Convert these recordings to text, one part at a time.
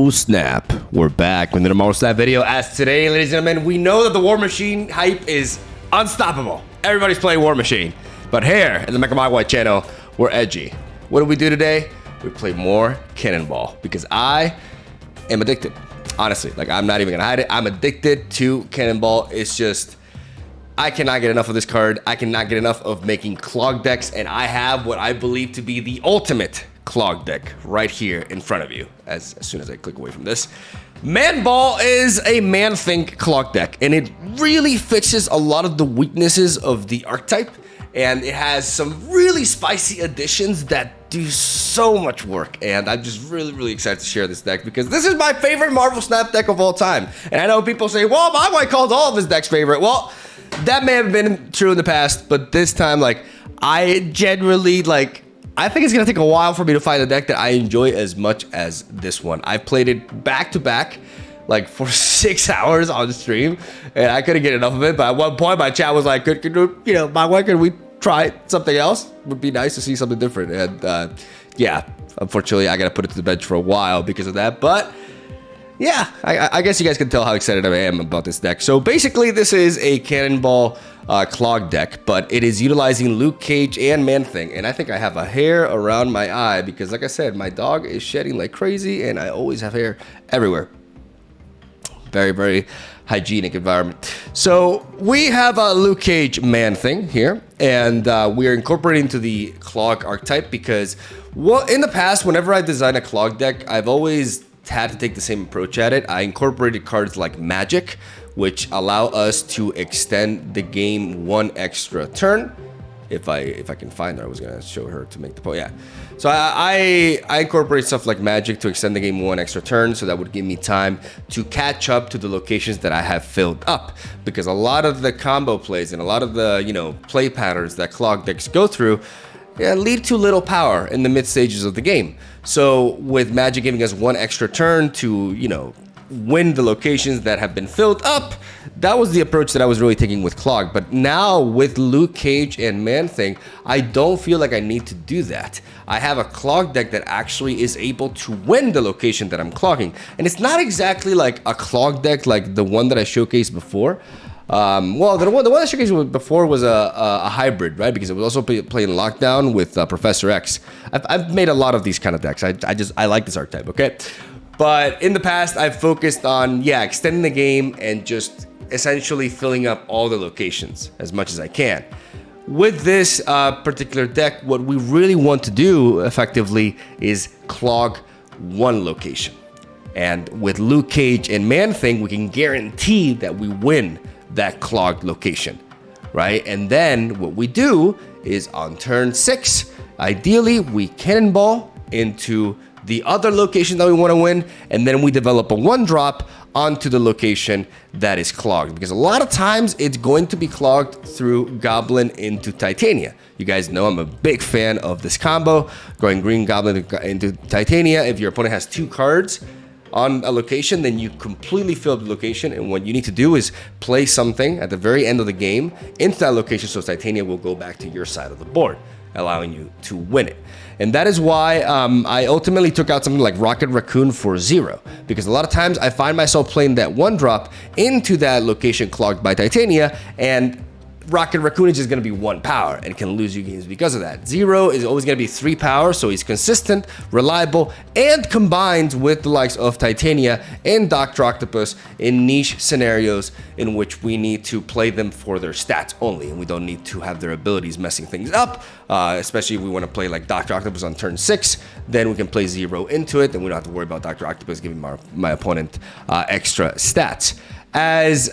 Oh snap, we're back with another Marvel Snap video. As today, ladies and gentlemen, we know that the War Machine hype is unstoppable. Everybody's playing War Machine. But here in the MegaMogwai channel, we're edgy. What do we do today? We play more Cannonball because I am addicted. Honestly, like I'm not even gonna hide it. I'm addicted to Cannonball. It's just, I cannot get enough of this card. I cannot get enough of making CLOG decks, and I have what I believe to be the ultimate CLOG deck right here in front of you. As soon as I click away from this, Cannonball is a Man-Think CLOG deck, and it really fixes a lot of the weaknesses of the archetype, and it has some really spicy additions that do so much work. And I'm just really excited to share this deck because this is my favorite Marvel Snap deck of all time. And I know people say, well, Mogwai calls all of his decks favorite. Well, that may have been true in the past, but this time, like, I generally, like, I think it's gonna take a while for me to find a deck that I enjoy as much as this one. I played it back to back, like for 6 hours on stream, and I couldn't get enough of it. But at one point, my chat was like, could we try something else? Would be nice to see something different. And yeah, unfortunately, I gotta put it to the bench for a while because of that. But yeah, I guess you guys can tell how excited I am about this deck. So basically, this is a Cannonball CLOG deck, but it is utilizing Luke Cage and Man-Thing. And I think I have a hair around my eye because, like I said, my dog is shedding like crazy, and I always have hair everywhere. Very hygienic environment. So we have a Luke Cage Man-Thing here, and we are incorporating to the CLOG archetype because, well, in the past, whenever I design a CLOG deck, I've always had to take the same approach at it. I incorporated cards like Magic, which allow us to extend the game one extra turn. If I can find her, I was gonna show her to make the point. Yeah. So I incorporate stuff like Magic to extend the game one extra turn, so that would give me time to catch up to the locations that I have filled up. Because a lot of the combo plays and a lot of the play patterns that CLOG decks go through lead to little power in the mid stages of the game. So with Magic giving us one extra turn to win the locations that have been filled up, that was the approach that I was really taking with CLOG. But now with Luke Cage and Man-Thing, I don't feel like I need to do that. I have a CLOG deck that actually is able to win the location that I'm clogging. And it's not exactly like a CLOG deck like the one that I showcased before. Well, the one I showcased before was a hybrid, right? Because it was also playing Lockdown with Professor X. I've made a lot of these kind of decks. I like this archetype, okay? But in the past, I've focused on, extending the game and just essentially filling up all the locations as much as I can. With this particular deck, what we really want to do effectively is clog one location. And with Luke Cage and Man-Thing, we can guarantee that we win that clogged location, right? And then what we do is on turn 6, ideally, we Cannonball into the other location that we want to win, and then we develop a 1-drop onto the location that is clogged. Because a lot of times it's going to be clogged through Goblin into Titania. You guys know I'm a big fan of this combo, going green Goblin into Titania. If your opponent has 2 cards on a location, then you completely fill up the location, and what you need to do is play something at the very end of the game into that location so Titania will go back to your side of the board, allowing you to win it. And that is why I ultimately took out something like Rocket Raccoon for 0, because a lot of times I find myself playing that 1-drop into that location clogged by Titania, and Rocket Raccoon is just going to be 1 power and can lose you games because of that. 0 is always going to be 3 power, so he's consistent, reliable, and combines with the likes of Titania and Dr. Octopus in niche scenarios in which we need to play them for their stats only, and we don't need to have their abilities messing things up, especially if we want to play like Dr. Octopus on turn 6, then we can play 0 into it, and we don't have to worry about Dr. Octopus giving my opponent extra stats. As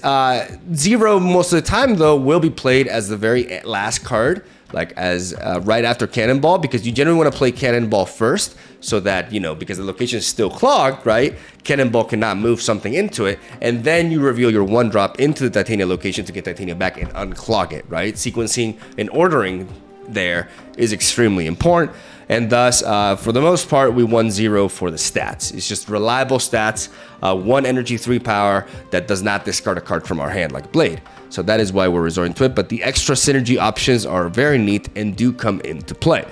0 most of the time, though, will be played as the very last card, like as right after Cannonball, because you generally want to play Cannonball first, so that, because the location is still clogged, right? Cannonball cannot move something into it, and then you reveal your 1-drop into the Titania location to get Titania back and unclog it, right? Sequencing and ordering there is extremely important. And thus, for the most part, we won 0 for the stats. It's just reliable stats, 1 energy, 3 power that does not discard a card from our hand like Blade. So that is why we're resorting to it. But the extra synergy options are very neat and do come into play.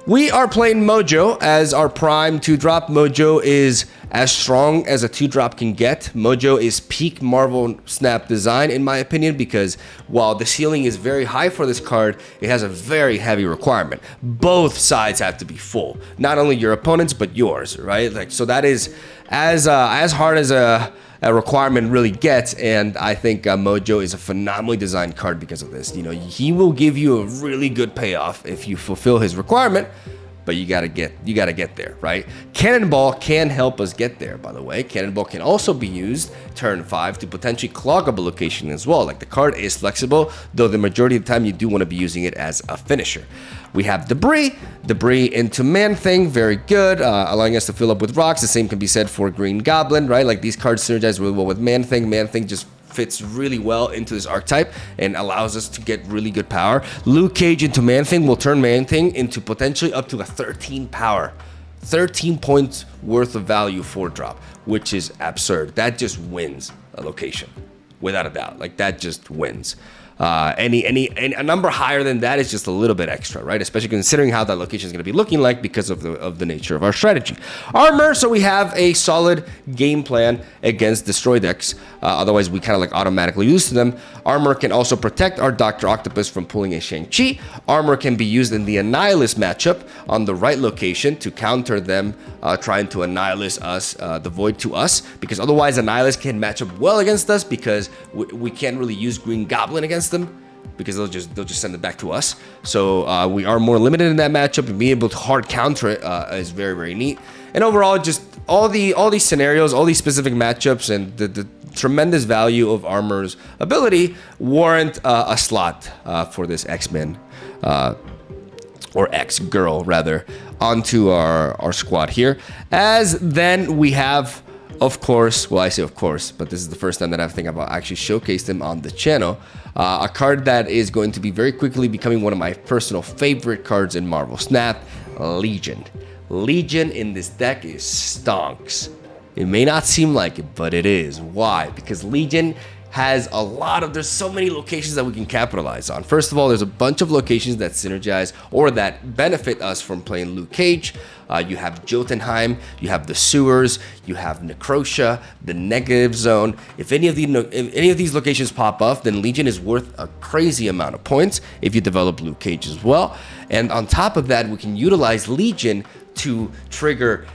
We are playing Mojo as our prime 2-drop. Mojo is as strong as a 2-drop can get. Mojo is peak Marvel Snap design, in my opinion, because while the ceiling is very high for this card, it has a very heavy requirement. Both sides have to be full. Not only your opponent's, but yours, right? Like, so that is as hard as a requirement really gets, and I think Mojo is a phenomenally designed card because of this. You know, he will give you a really good payoff if you fulfill his requirement, but you gotta get there, right? Cannonball can help us get there, by the way. Cannonball can also be used turn 5 to potentially clog up a location as well. Like, the card is flexible, though the majority of the time you do want to be using it as a finisher. We have Debrii into Man-Thing, very good, allowing us to fill up with rocks. The same can be said for Green Goblin, right? Like, these cards synergize really well with Man-Thing. Man-Thing just fits really well into this archetype and allows us to get really good power. Luke Cage into Man-Thing will turn Man-Thing into potentially up to a 13 power. 13 points worth of value 4-drop, which is absurd. That just wins a location, without a doubt. Like, that just wins. A number higher than that is just a little bit extra, right? Especially considering how that location is going to be looking like because of the nature of our strategy. Armor, so we have a solid game plan against destroy decks. Otherwise, we kind of like automatically lose to them. Armor can also protect our Dr. Octopus from pulling a Shang-Chi. Armor can be used in the Annihilus matchup on the right location to counter them trying to Annihilus us, the Void to us, because otherwise Annihilus can match up well against us because we can't really use Green Goblin against them because they'll just send it back to us. So we are more limited in that matchup, and being able to hard counter it is very, very neat. And overall, just all these scenarios, all these specific matchups, and the tremendous value of Armor's ability warrant a slot for this X-Men or X-Girl rather onto our squad here. As then we have, of course, well, I say of course, but this is the first time that I think I've actually showcased him on the channel. A card that is going to be very quickly becoming one of my personal favorite cards in Marvel Snap, Legion. Legion in this deck is stonks. It may not seem like it, but it is. Why? Because Legion has there's so many locations that we can capitalize on. First of all, there's a bunch of locations that synergize or that benefit us from playing Luke Cage. You have Jotunheim, you have the sewers, you have Necrotia, the negative zone. If any of these locations pop up, then Legion is worth a crazy amount of points if you develop Luke Cage as well. And on top of that, we can utilize Legion to trigger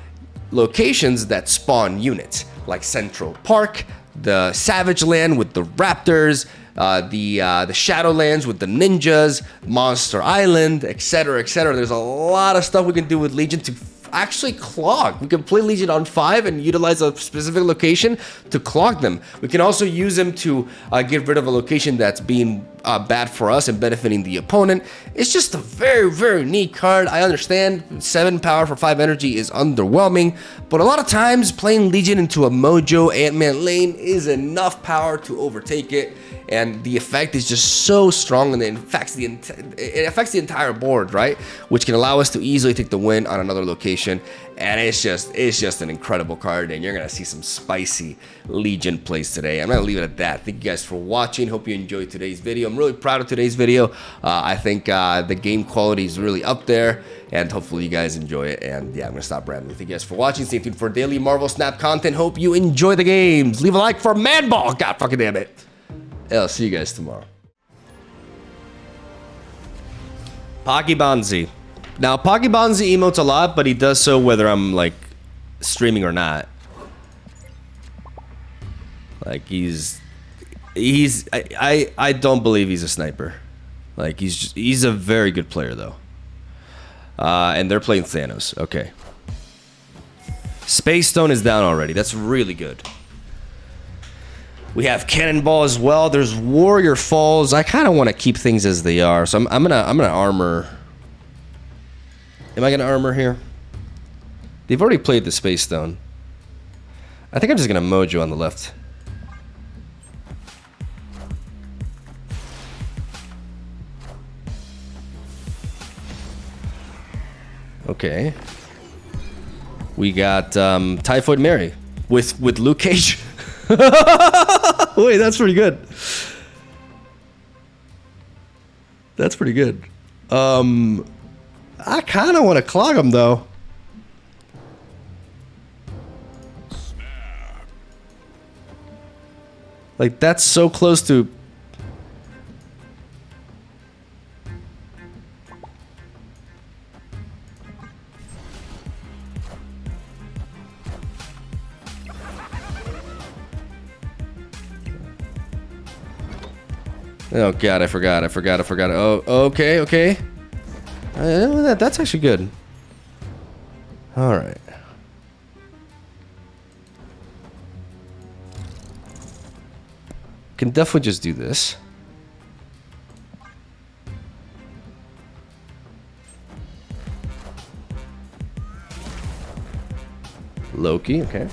locations that spawn units like Central Park, the Savage Land with the Raptors, the Shadowlands with the Ninjas, Monster Island, etc., etc. There's a lot of stuff we can do with Legion to actually clog. We can play Legion on 5 and utilize a specific location to clog them. We can also use them to get rid of a location that's being bad for us and benefiting the opponent. It's just a very, very neat card. I understand 7 power for 5 energy is underwhelming, but a lot of times playing Legion into a Mojo Ant-Man lane is enough power to overtake it. And the effect is just so strong, and it affects the entire board, right? Which can allow us to easily take the win on another location. And it's just an incredible card, and you're gonna see some spicy Legion plays today. I'm gonna leave it at that. Thank you guys for watching. Hope you enjoyed today's video. I'm really proud of today's video. I think the game quality is really up there, and hopefully you guys enjoy it. And yeah, I'm gonna stop rambling. Thank you guys for watching. Stay tuned for daily Marvel Snap content. Hope you enjoy the games. Leave a like for Manball. God fucking damn it. I'll see you guys tomorrow. Pocky Bonzi. Now, Pocky Bonzi emotes a lot, but he does so whether I'm like streaming or not. Like I don't believe he's a sniper. Like he's a very good player though. And they're playing Thanos. Okay. Space Stone is down already. That's really good. We have Cannonball as well. There's Warrior Falls. I kind of want to keep things as they are, so I'm gonna armor. Am I gonna armor here? They've already played the Space Stone. I think I'm just gonna Mojo on the left. Okay. We got Typhoid Mary with Luke Cage. Wait, that's pretty good. That's pretty good. I kind of want to clog him, though. Like, that's so close to... Oh, God, I forgot. Oh, okay. That's actually good. All right. Can definitely just do this. Loki, okay.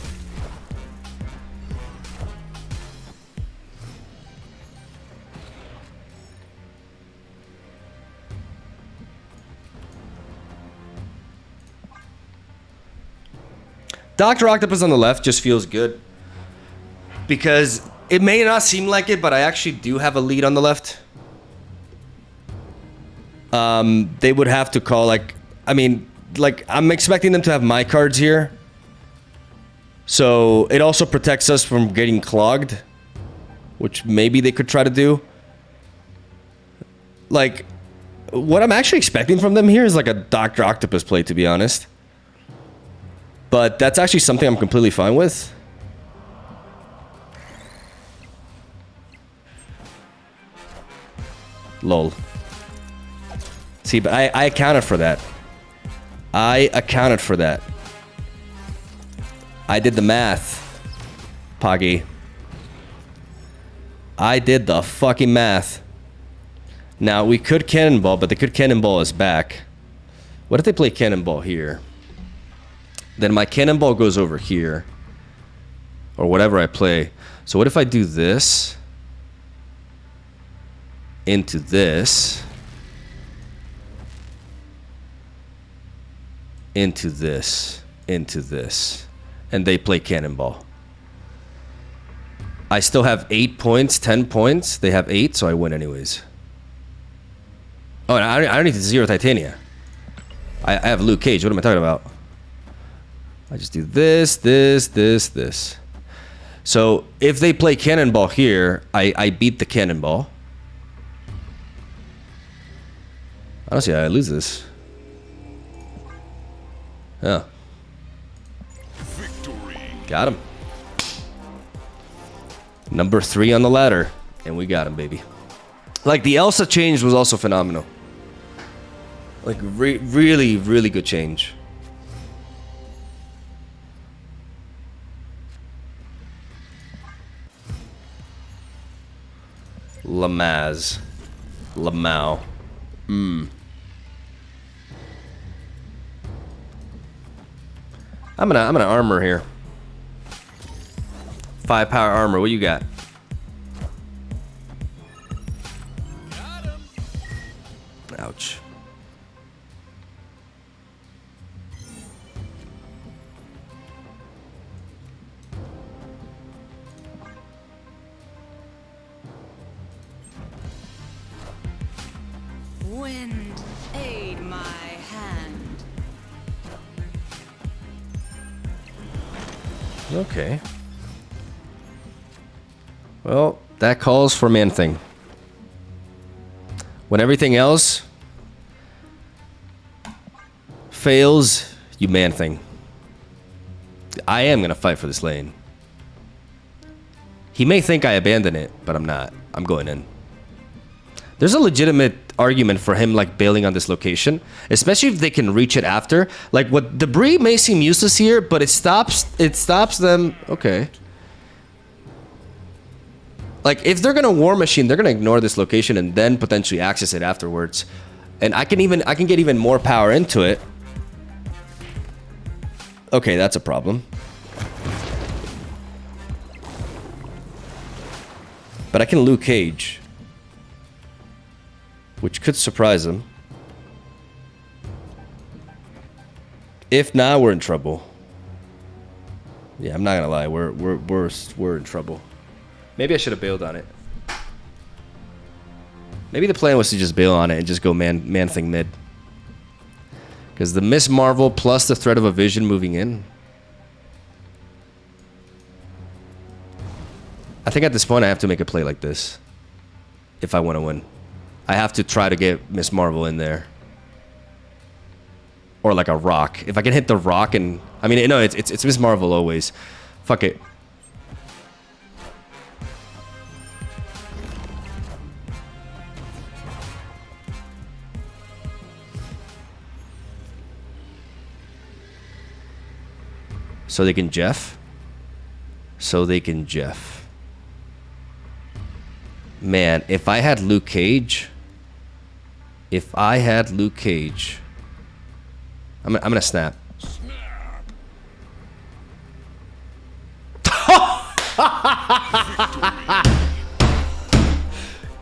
Dr. Octopus on the left just feels good. Because it may not seem like it, but I actually do have a lead on the left. They would have to call, like... I mean, like, I'm expecting them to have my cards here. So, it also protects us from getting clogged. Which maybe they could try to do. Like, what I'm actually expecting from them here is like a Dr. Octopus play, to be honest. But that's actually something I'm completely fine with. Lol. See, but I accounted for that. I accounted for that. I did the math. Poggy. I did the fucking math. Now, we could Cannonball, but they could Cannonball us back. What if they play Cannonball here? Then my Cannonball goes over here. Or whatever I play. So what if I do this? Into this. Into this. Into this. And they play Cannonball. I still have 8 points, 10 points. They have 8, so I win anyways. Oh, and I don't need to zero Titania. I have Luke Cage. What am I talking about? I just do this, this, this, this. So if they play Cannonball here, I beat the Cannonball. I don't see how I lose this. Yeah. Victory. Got him. Number 3 on the ladder. And we got him, baby. Like, the Elsa change was also phenomenal. Like, really, really good change. Lamaz. Lamau. I'm gonna armor here. 5 power armor. What you got? Ouch. Wind, aid my hand. Okay. Well, that calls for Man-Thing. When everything else fails, you Man-Thing. I am gonna fight for this lane. He may think I abandon it, but I'm not. I'm going in. There's a legitimate argument for him like bailing on this location, especially if they can reach it after. Like, what Debrii may seem useless here, but it stops them. Okay. Like, if they're gonna War Machine, they're gonna ignore this location and then potentially access it afterwards. And I can get even more power into it. Okay, that's a problem. But I can Luke Cage, which could surprise him. If not, we're in trouble. Yeah, I'm not gonna lie, we're in trouble. Maybe I should have bailed on it. Maybe the plan was to just bail on it and just go Man-Thing mid. Because the Miss Marvel plus the threat of a vision moving in. I think at this point I have to make a play like this. If I want to win. I have to try to get Miss Marvel in there. Or like a rock. If I can hit the rock and... I mean, no, it's Miss Marvel always. Fuck it. So they can Jeff. So they can Jeff. Man, if I had Luke Cage. If I had Luke Cage. I'm gonna snap. Got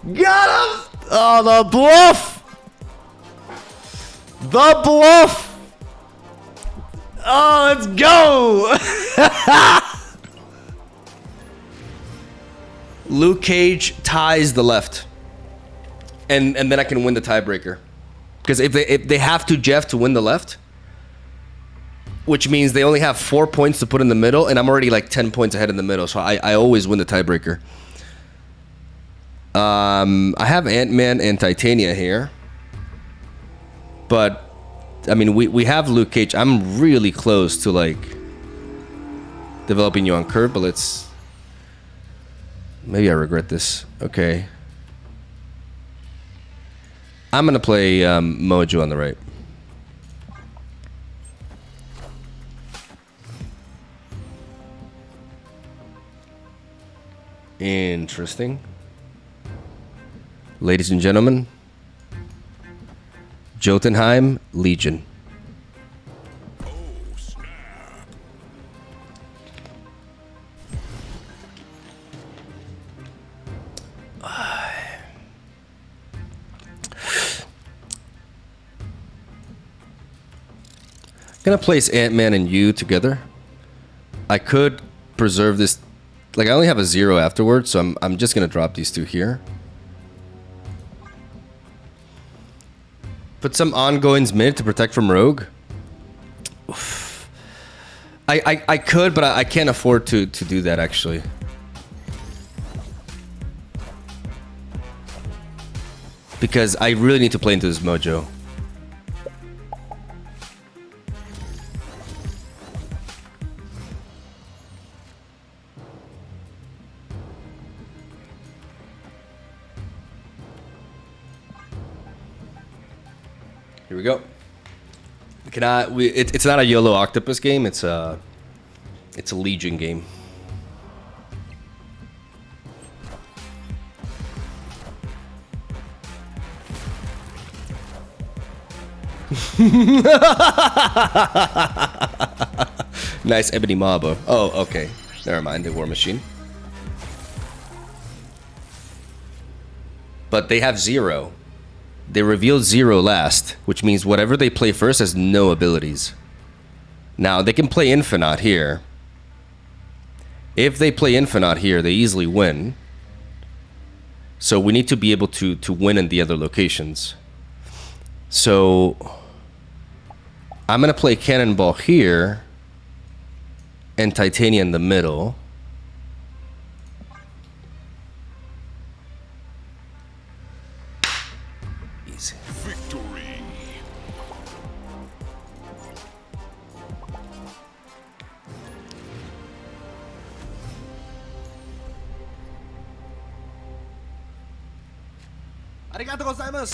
him! Oh, the bluff! The bluff! Oh, let's go! Luke Cage ties the left. And then I can win the tiebreaker. Because if they have to Jeff to win the left, which means they only have 4 points to put in the middle, and I'm already like 10 points ahead in the middle, so I always win the tiebreaker. I have Ant-Man and Titania here. But, I mean, we have Luke Cage. I'm really close to, like, developing you on Kurt, but let's... Maybe I regret this. Okay. I'm going to play Mojo on the right. Interesting. Ladies and gentlemen, Jotunheim Legion. Oh, snap. Gonna place Ant-Man and you together. I could preserve this. Like, I only have a 0 afterwards, so I'm just gonna drop these two here. Put some ongoings mid to protect from Rogue. Oof. I could, but I can't afford to do that, actually. Because I really need to play into this Mojo. Here we go. It's not a YOLO Octopus game. It's a Legion game. Nice Ebony Maba. Oh, okay. Never mind. The War Machine. But they have 0. They revealed 0 last, which means whatever they play first has no abilities. Now, they can play Infinite here. If they play Infinite here, they easily win. So we need to be able to win in the other locations. So I'm going to play Cannonball here and Titania in the middle. Victory.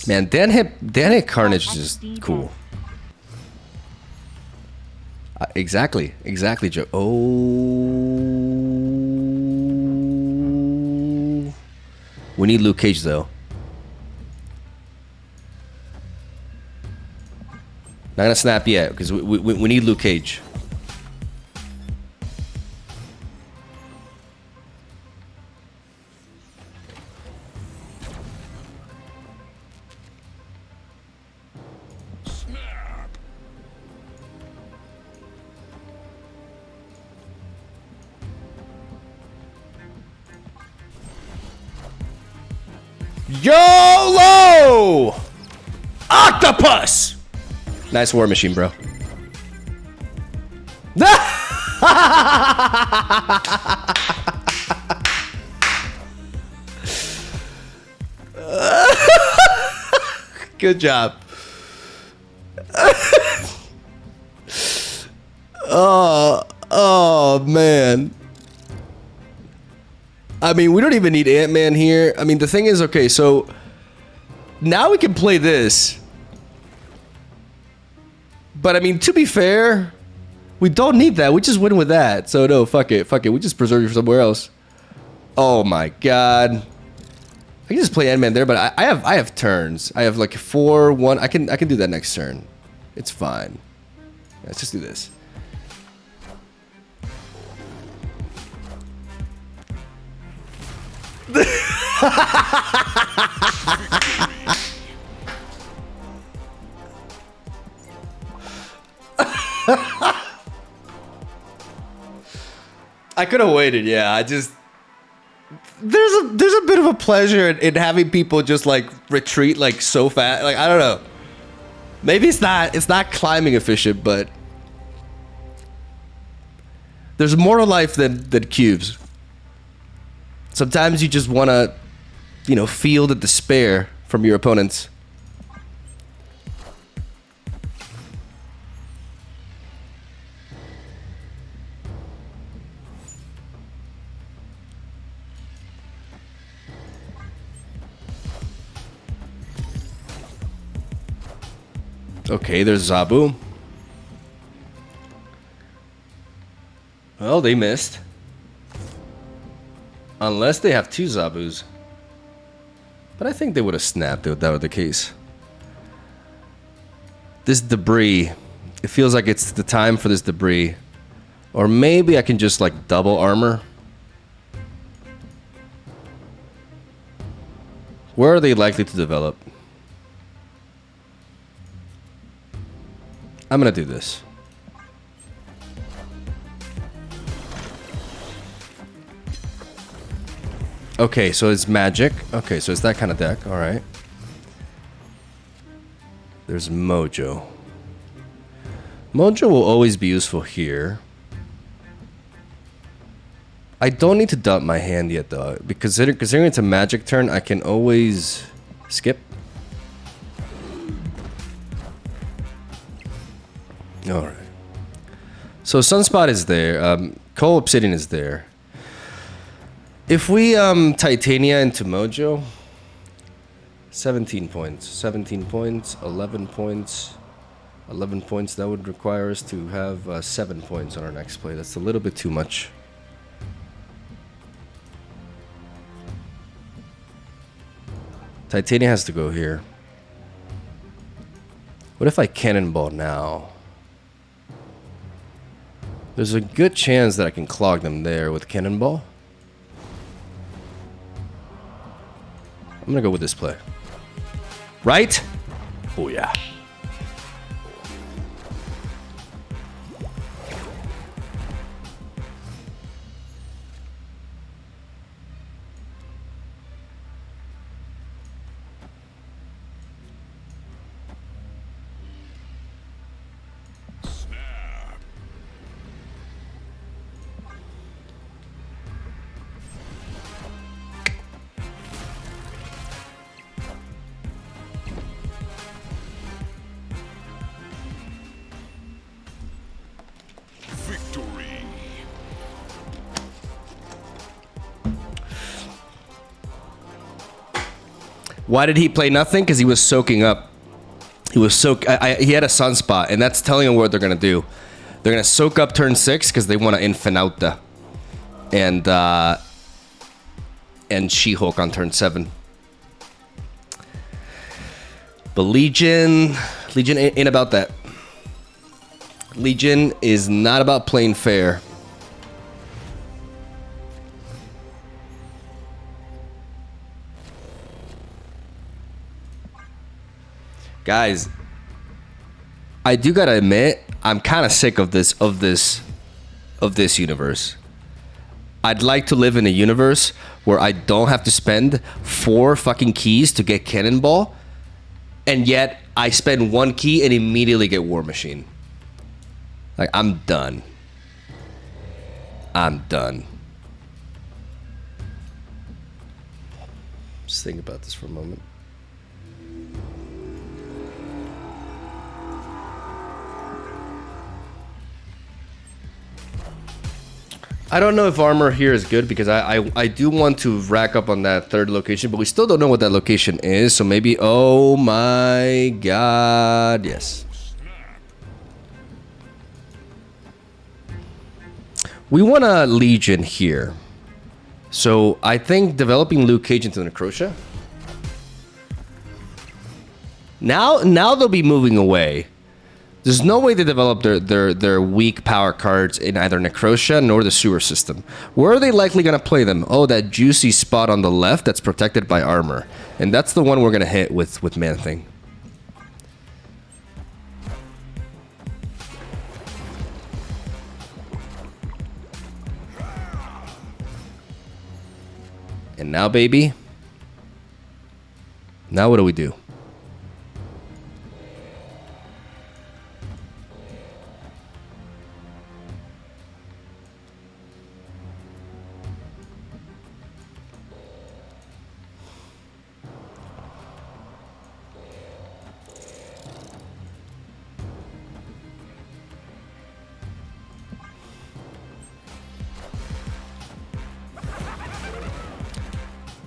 Man, Dan hit Carnage is just cool. Exactly, Joe. Oh, we need Luke Cage though. Not gonna snap yet because we need Luke Cage. Snap. YOLO! Octopus! Nice War Machine, bro. Good job. Oh man. I mean, we don't even need Ant-Man here. I mean, the thing is, okay, so now we can play this. But I mean, to be fair, we don't need that. We just win with that. So no, fuck it. Fuck it. We just preserve you for somewhere else. Oh my god. I can just play Ant-Man there, but I have turns. I have like 4, 1. I can do that next turn. It's fine. Let's just do this. I could have waited, yeah. I just there's a bit of a pleasure in having people just like retreat like so fast. Like I don't know. Maybe it's not climbing efficient, but there's more to life than cubes. Sometimes you just want to, you know, feel the despair from your opponents. Okay, there's Zabu. Well, they missed. Unless they have 2 Zabus. But I think they would have snapped if that were the case. This Debrii. It feels like it's the time for this Debrii. Or maybe I can just like double armor. Where are they likely to develop? I'm gonna do this. Okay, so it's magic. Okay, so it's that kind of deck. All right. There's Mojo. Mojo will always be useful here. I don't need to dump my hand yet, though. Because considering it's a magic turn, I can always skip. All right. So Sunspot is there. Coal Obsidian is there. If we Titania into Mojo, 17 points. 17 points, 11 points. 11 points, that would require us to have 7 points on our next play. That's a little bit too much. Titania has to go here. What if I Cannonball now? There's a good chance that I can clog them there with Cannonball. I'm gonna go with this play. Right? Oh yeah. Why did he play nothing? Because he was soaking up. He was he had a Sunspot, and that's telling him what they're gonna do. They're gonna soak up turn 6 because they want to Infinauta, and She-Hulk on turn 7. But Legion ain't about that. Legion is not about playing fair. Guys, I do gotta admit, I'm kind of sick of this universe. I'd like to live in a universe where I don't have to spend 4 fucking keys to get Cannonball, and yet I spend 1 key and immediately get War Machine. Like, I'm done. I'm done. Just think about this for a moment. I don't know if armor here is good because I do want to rack up on that 3rd location, but we still don't know what that location is. So maybe, oh my god, yes. We want a Legion here. So I think developing Luke Cage into Necrotia. Now they'll be moving away. There's no way they develop their weak power cards in either Necrotia nor the sewer system. Where are they likely going to play them? Oh, that juicy spot on the left that's protected by armor. And that's the one we're going to hit with Man-Thing. And now, baby. Now what do we do?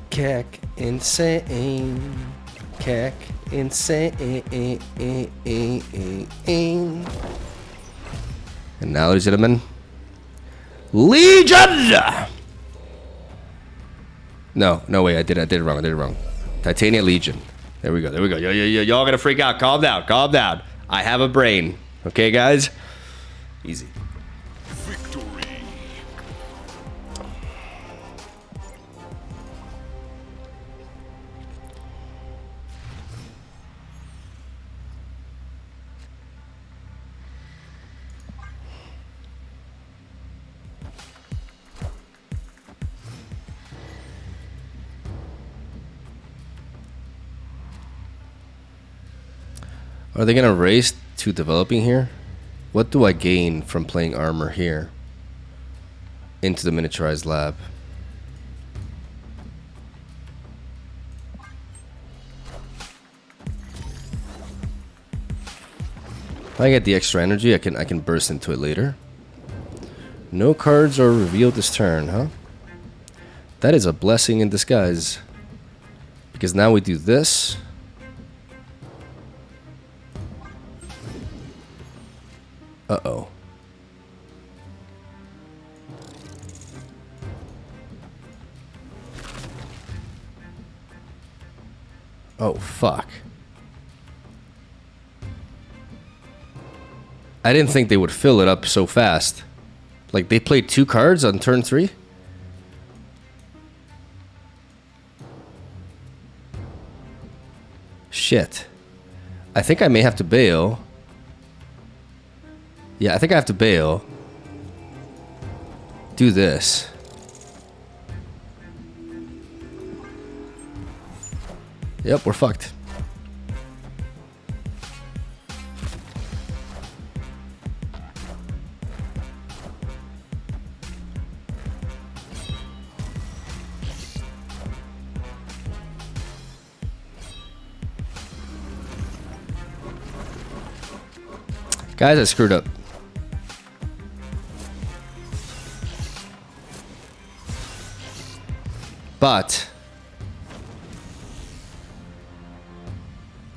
Cack insane. Cack insane. And now, ladies and gentlemen, Legion! No, wait, I did it wrong. Titania Legion. There we go. Y'all gonna freak out. Calm down. I have a brain. Okay, guys? Easy. Victory. Are they gonna race to developing here? What do I gain from playing armor here? Into the miniaturized lab. If I get the extra energy, I can burst into it later. No cards are revealed this turn, huh? That is a blessing in disguise. Because now we do this. Uh-oh. Oh, fuck. I didn't think they would fill it up so fast. Like, they played 2 cards on turn 3? Shit. I think I may have to bail. Yeah, I think I have to bail. Do this. Yep, we're fucked. Guys, I screwed up. But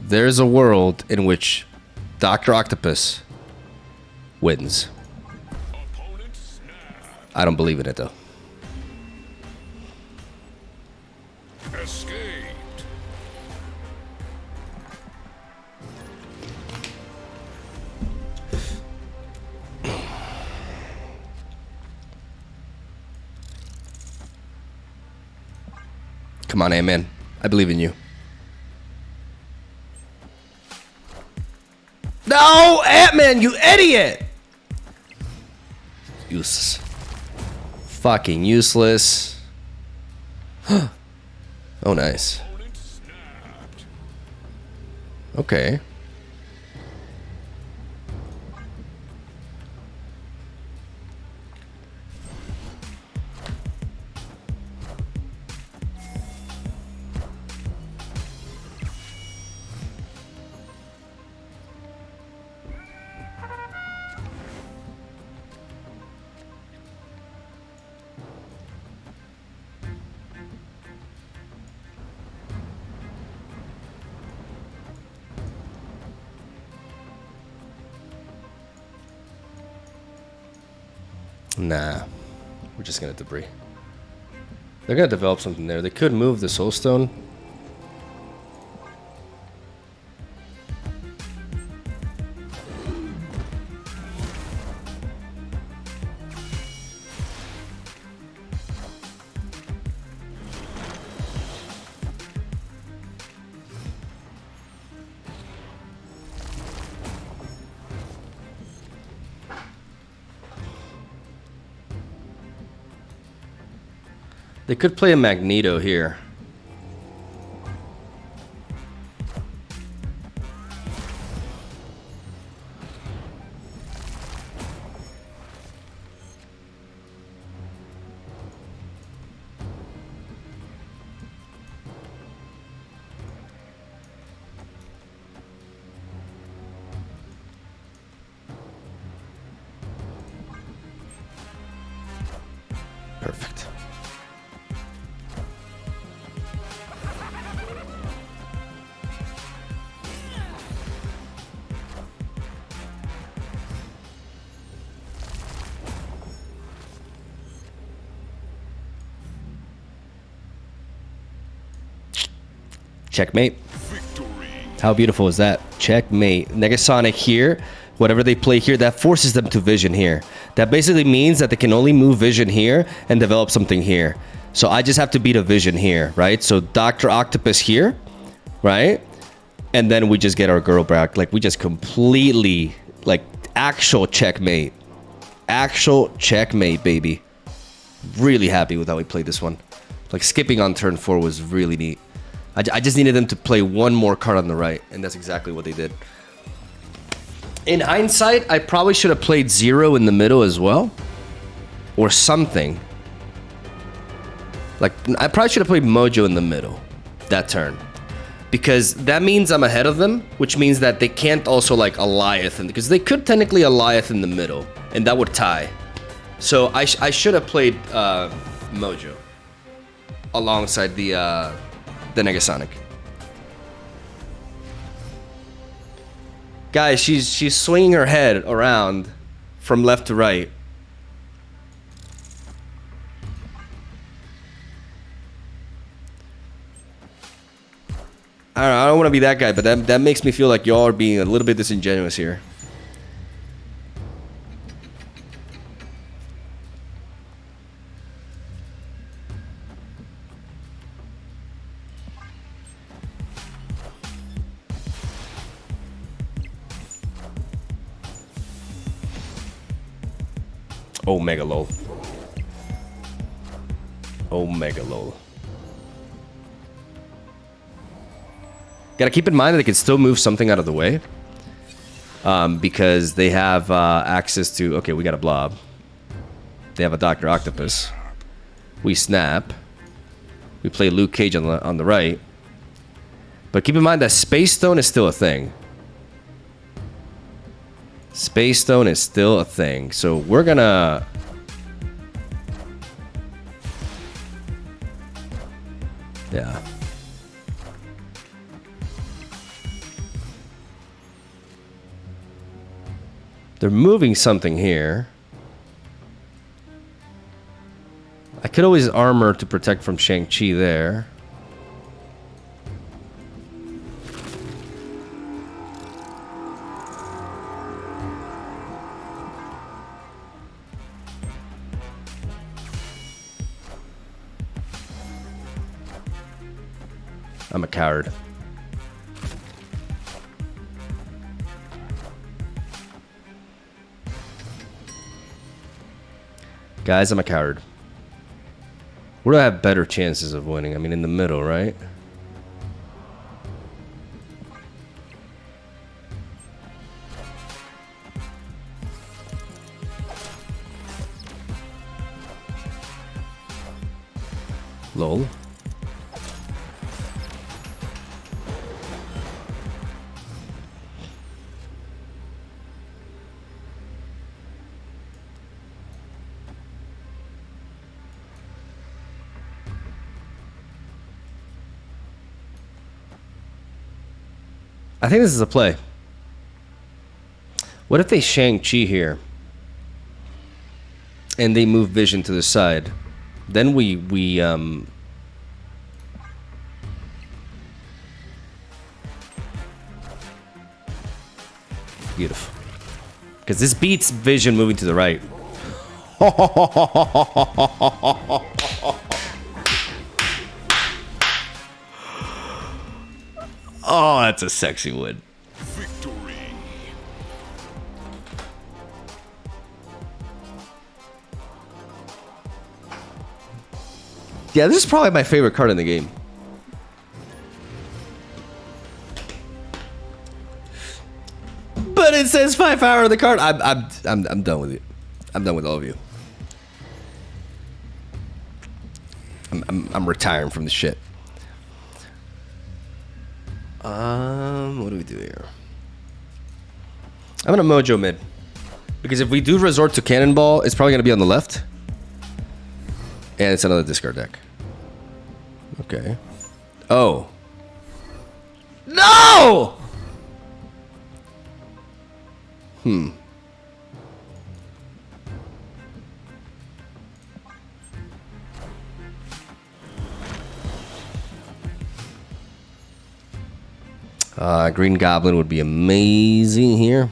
there's a world in which Dr. Octopus wins. I don't believe in it, though. Escaped. Come on, Ant-Man. I believe in you. No, Ant-Man, you idiot! Useless. Fucking useless. Oh, nice. Okay. Nah, we're just gonna Debrii. They're gonna develop something there. They could move the Soul Stone. They could play a Magneto here. Perfect. Checkmate. Victory. How beautiful is that? Checkmate. Negasonic here. Whatever they play here, that forces them to vision here. That basically means that they can only move vision here and develop something here. So I just have to beat a vision here, right? So Dr. Octopus here, right? And then we just get our girl back. Like, we just completely, like, actual checkmate. Actual checkmate, baby. Really happy with how we played this one. Like, skipping on turn 4 was really neat. I just needed them to play one more card on the right, and that's exactly what they did. In hindsight, I probably should have played 0 in the middle as well. Or something. Like, I probably should have played Mojo in the middle that turn. Because that means I'm ahead of them, which means that they can't also, like, Alliath. Because they could technically Alliath in the middle, and that would tie. So I should have played Mojo alongside the Negasonic. Guys, she's swinging her head around from left to right. I don't want to be that guy, but that makes me feel like y'all are being a little bit disingenuous here. Oh, mega lol. Oh, mega lol. Gotta keep in mind that they can still move something out of the way. Because they have access to... Okay, we got a blob. They have a Dr. Octopus. We snap. We play Luke Cage on the right. But keep in mind that Space Stone is still a thing. Space Stone is still a thing. So we're gonna... Yeah. They're moving something here. I could always armor to protect from Shang-Chi there. I'm a coward. Guys, I'm a coward. Where do I have better chances of winning? I mean, in the middle, right? Lol. I think this is a play. What if they Shang-Chi here? And they move Vision to the side. Then we beautiful. Because this beats Vision moving to the right. Oh, that's a sexy win. Victory. Yeah, this is probably my favorite card in the game. But it says 5 power on the card. I'm done with it. I'm done with all of you. I'm retiring from the shit. What do we do here? I'm gonna Mojo mid. Because if we do resort to Cannonball, it's probably gonna be on the left. And it's another discard deck. Okay. Oh. No! Green Goblin would be amazing here.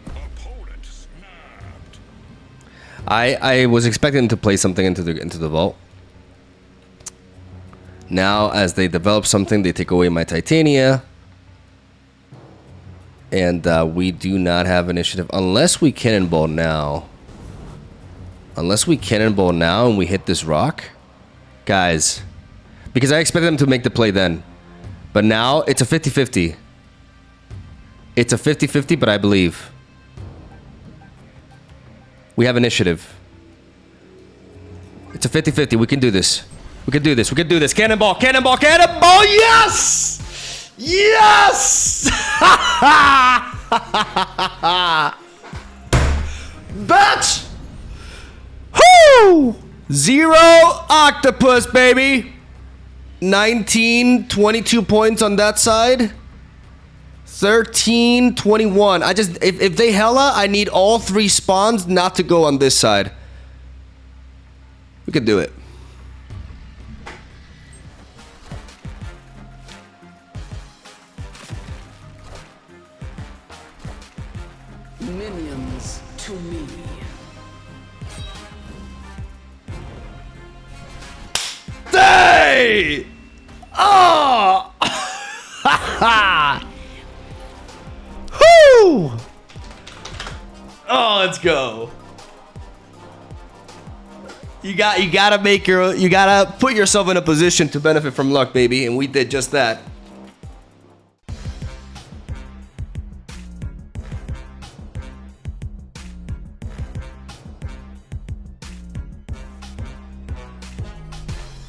Opponent snapped. I was expecting to play something into the vault. Now, as they develop something, they take away my Titania. And we do not have initiative unless we Cannonball now. Unless we Cannonball now and we hit this rock. Guys. Because I expected them to make the play then. But now, it's a 50-50. It's a 50-50, but I believe. We have initiative. It's a 50-50. We can do this. We can do this. We can do this. Cannonball, cannonball, cannonball. Yes! Yes! Bitch! Whoo! 0 Octopus, baby. 19, 22 points on that side. 13, 21. I just, if they hella, I need all 3 spawns not to go on this side. We could do it. Minions to me. Hey! Oh! Whoo! Oh, let's go. You gotta put yourself in a position to benefit from luck, baby, and we did just that.